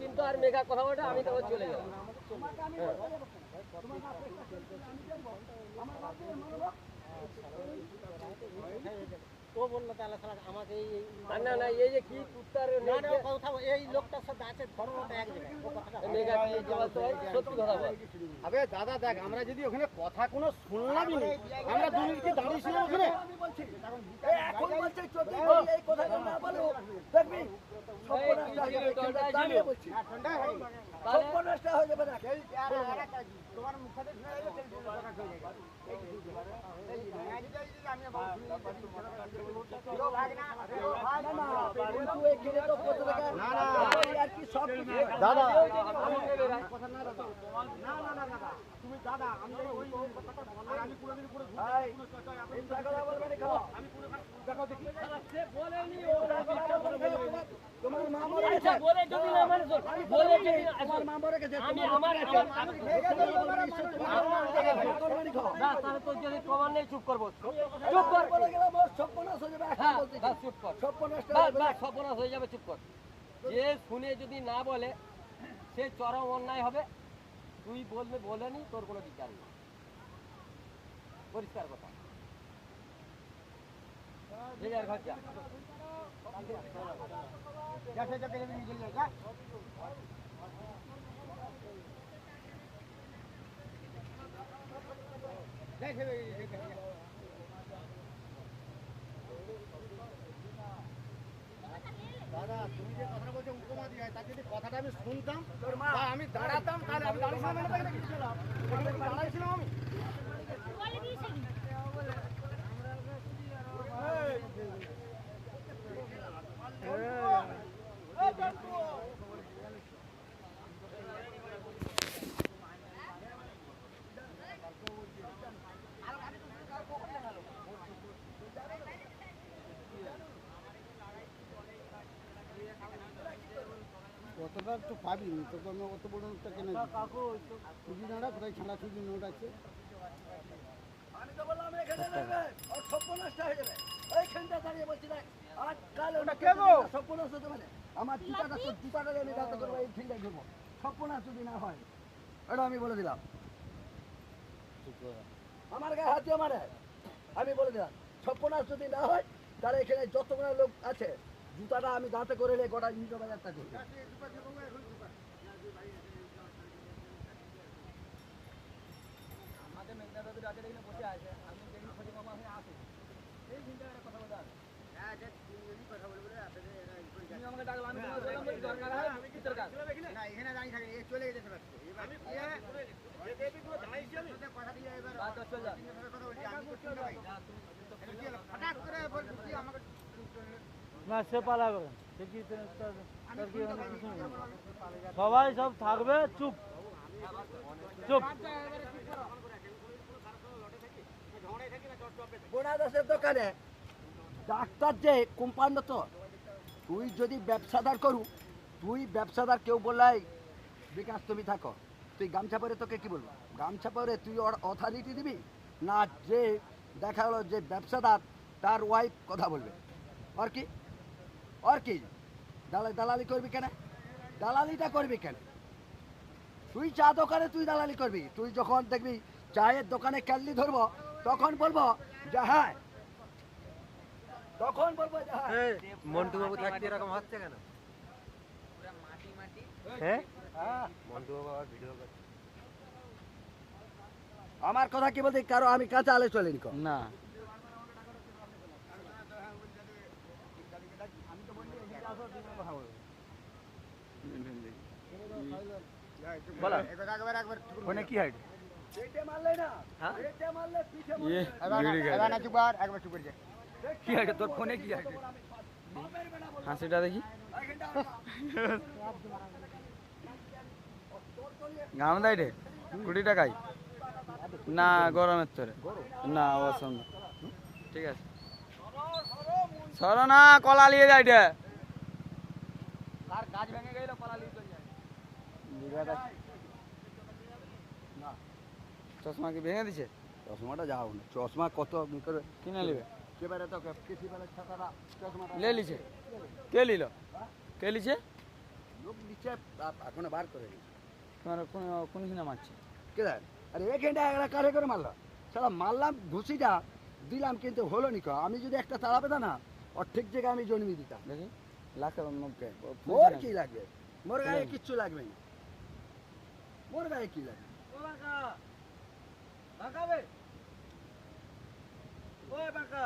কিন্তু আর মেঘা কথা বলতে আমি তো চলে যাবো। ও বললো তাহলে আমাকে না না এই যে কি কুত্তার কথা এই লোকটার সাথে আছে ধর্মটা এক জায়গায় সত্যি কথা বল। আবে দাদা দেখ আমরা যদি ওখানে কথা কোনো শুনলামই না, আমরা দুই মিনিট দাঁড়িয়েছিলাম ওখানে এখন বলছে যদি এই কথাটা না বলো দেখবি সর্বনাশটা হয়ে যাবে না তোমার মুখে দাদা তুমি দাদা আমি আমি কোনোদিন করে দেখো দেখি তোমার মা মরে গেছে বলে যদি না মানে বলে যদি আমার মা মরে গেছে আমি আমার না তাহলে তো যদি প্রমাণ নেই চুপ করব চুপ কর বলে গেল মোর সর্বনাশ হয়ে যাবে এখন বলতে বাস চুপ কর সর্বনাশ হয়ে যাবে চুপ কর যে শুনে যদি না বলে সে চরম অন্যায় হবে তুই বলবে বলেনি তোর কোনো বিচার নেই পরিষ্কার কথা যে যার ঘর যা जैसे जब तेरे में निकल जाएगा দাদা তুমি যে কথা বলছো উপমা দিয়ে তার যদি কথাটা আমি শুনতাম বা আমি দাঁড়াতাম তাহলে আমি দাঁড়িয়েছিলাম আমি কতটা একটু পাবি তোকে আমি অত বড় নোটটা কেনে সুজি নাড়া কোথায় ছাড়া সুজি নোট আছে আমি তো বললাম এখানে নেবে আর সর্বনাশটা হয়ে যাবে এইখানটা দাঁড়িয়ে বলছি না আজ কাল ওটা কে গো সর্বনাশ হতে মানে আমার জুতাটা আমি দাঁড়াতে করবো এই ফিল্ডে ঘুরবো সর্বনাশ যদি না হয় এটা আমি বলে দিলাম আমার গায়ে হাত দিয়ে মারে আমি বলে দিলাম সর্বনাশ যদি না হয় তাহলে এখানে যতগুলো লোক আছে জুতাটা আমি দাঁতে করে এলে গোটা 20,000 টাকা করবো আমাদের মেঘনা দাদুর আগে দেখলে বসে আছে আমি দেখি খোঁজে মামা হয়ে আসে এই চিন্তা করে কথা বলতে হবে হ্যাঁ যে তুমি কথা বলবে তুমি আমাকে ডাকলে আমি তোমার বললাম বলি দরকার হয় আমি কি দরকার না এখানে দাঁড়িয়ে থাকে এই চলে যেতে পারছে এবার আমি যে দেবি পুরো দাঁড়াইছি আমি কথা দিয়ে এবার বাদ চল যা কথা বলছি আমি তো চলে ভাই হঠাৎ করে বলছি আমাকে না সে পালাবে সবাই সব থাকবে চুপ চুপ বোনাদাসের দোকানে ডাক্তার যে কোম্পানি তো তুই যদি ব্যবসাদার করু তুই ব্যবসাদার কেউ বললাই বিকাশ তুমি থাকো তুই গামছা পরে তোকে কি বলবো গামছা পরে তুই অথরিটি দিবি না যে দেখা গেলো যে ব্যবসাদার তার ওয়াইফ কথা বলবে আর কি দালালি করবি কেন দালালিটা করবি কেন তুই চা দোকানে তুই দালালি করবি তুই যখন দেখবি চায়ের দোকানে ক্যাললি ধরবো তখন বলবো যে হ্যাঁ তখন বলবো যে হ্যাঁ মন্টু বাবু থাকতে এরকম হচ্ছে কেন হ্যাঁ মন্টু বাবু আবার ভিডিও করছে আমার কথা কি বলতে কারো আমি কাঁচা আলে চলেনি না ফোনে কি হাইট মারলে না মারলে পিঠে একবার চুপ করে যা কি হাইট তোর ফোনে কি হাইট হাসিটা দেখি গাম দেয় রে 20 টাকায় না গরমের তোরে না অসম ঠিক আছে সরো না কলা নিয়ে যাই রে তার গাছ ভেঙে গেল পালালি চলে যায় বিঘাটা না চশমা কি ভেঙে দিছে? চশমাটা যাও না, চশমা কত করে কিনে নিবে? কেবারে তো কেসি বেলা ছাতাটা চশমাটা লে লিছে? কে নিল? কে লিছে? লোক দিচ্ছে এখন বার করে দিচ্ছে। তোমার কোন কিনা মারছে? কে দেয়? আরে এখানটা একটা কারে করে মারলাম, সারা মারলাম ঘুষিটা দিলাম কিন্তু হলো নি কো। আমি যদি একটা তাড়া পেতাম না ওর ঠিক জায়গায় আমি জন্মি দিতাম। দেখি লাখে মুখে মোর কি লাগবে? মোর গায়ে কিচ্ছু লাগবে না, মোর গায়ে কি লাগবে? ও বাঁকা বাঁকা বে ওই বাঁকা